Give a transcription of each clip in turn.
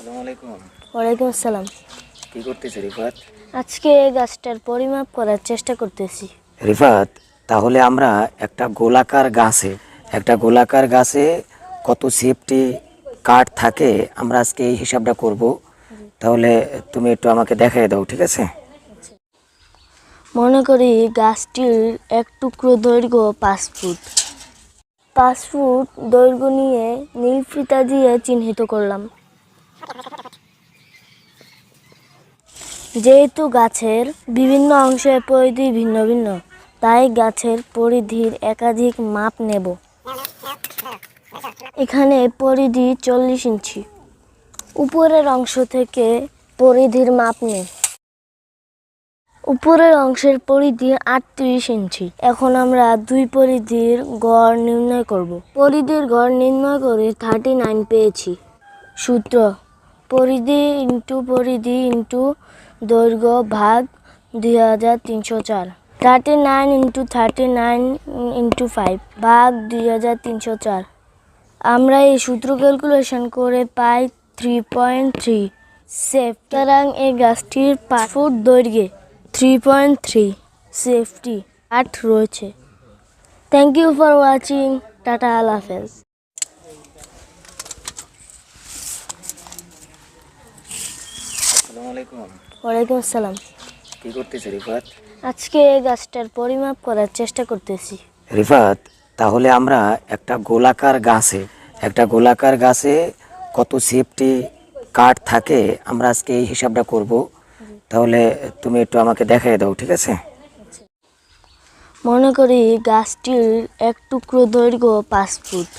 আসসালামু আলাইকুম। ওয়ালাইকুম আসসালাম। কি করতেছে রিফাত? আজকে এই গাছটার পরিমাপ করার চেষ্টা করতেছি। রিফাত, তাহলে আমরা একটা গোলাকার গাছে কত সেফটি কাঠ থাকে আমরা আজকে এই হিসাবটা করব। তাহলে তুমি একটু আমাকে দেখাই দাও, ঠিক আছে? মনে করি গাছটির এক টুকরো দৈর্ঘ্য 5 ফুট। 5 ফুট দৈর্ঘ্য নিয়ে নীল ফিতা দিয়ে চিহ্নিত করলাম। যেহেতু গাছের বিভিন্ন অংশের পরিধি ভিন্ন ভিন্ন, তাই গাছের পরিধির একাধিক মাপ নেব। এখানে পরিধি 40 ইঞ্চি। উপরের অংশ থেকে পরিধির মাপ নেই। উপরের অংশের পরিধি 38 ইঞ্চি। এখন আমরা দুই পরিধির গড় নির্ণয় করব। পরিধির গড় নির্ণয় করে 39 পেয়েছি। সূত্র: পরিধি ইন্টু পরিধি ইন্টু দৈর্ঘ্য ভাগ 2304। 39 ইন্টু 39 ইন্টু 5 ভাগ 2304। আমরা এই সূত্র ক্যালকুলেশন করে পাই 3.3 সেফ। সুতরাং এই গাছটির 5 ফুট দৈর্ঘ্যে 3.3 সেফটি কাঠ রয়েছে। Thank you for watching. Tata, আল্লাহ হাফেজ। আসসালামু আলাইকুম। ওয়ালাইকুম আসসালাম। কি করতেছে রিফাত? আজকে এই গাছটার পরিমাপ করার চেষ্টা করতেছি। রিফাত, তাহলে আমরা একটা গোলাকার গাছে কত সেফটি কাঠ থাকে আমরা আজকে এই হিসাবটা করব। তাহলে তুমি একটু আমাকে দেখাই দাও, ঠিক আছে? মনে করি গাছটির এক টুকরো দৈর্ঘ্য 5 ফুট।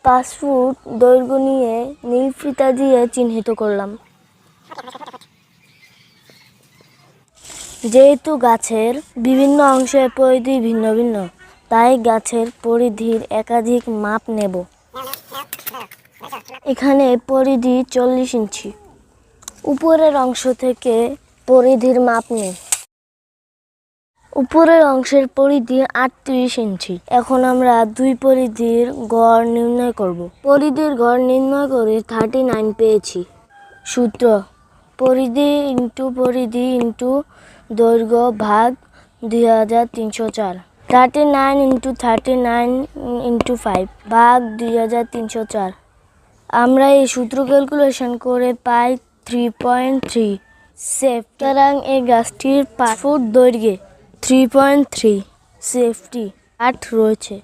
5 ফুট দৈর্ঘ্য নিয়ে নীল ফিতা দিয়ে চিহ্নিত করলাম। যেহেতু গাছের বিভিন্ন অংশের পরিধি ভিন্ন ভিন্ন, তাই গাছের পরিধির একাধিক মাপ নেব। এখানে পরিধি 40 ইঞ্চি। উপরের অংশ থেকে পরিধির মাপ নেই। উপরের অংশের পরিধি 38 ইঞ্চি। এখন আমরা দুই পরিধির গড় নির্ণয় করব। পরিধির গড় নির্ণয় করে 39 পেয়েছি। সূত্র: পরিধি ইন্টু পরিধি ইন্টু দৈর্ঘ্য ভাগ 2304। 39 ইন্টু 39 ইন্টু 5 ভাগ 2304। আমরা এই সূত্র ক্যালকুলেশন করে পাই 3.3 সেফ। সুতরাং এই গাছটির 5 ফুট দৈর্ঘ্যে 3.3 সেফটি কাঠ রয়েছে।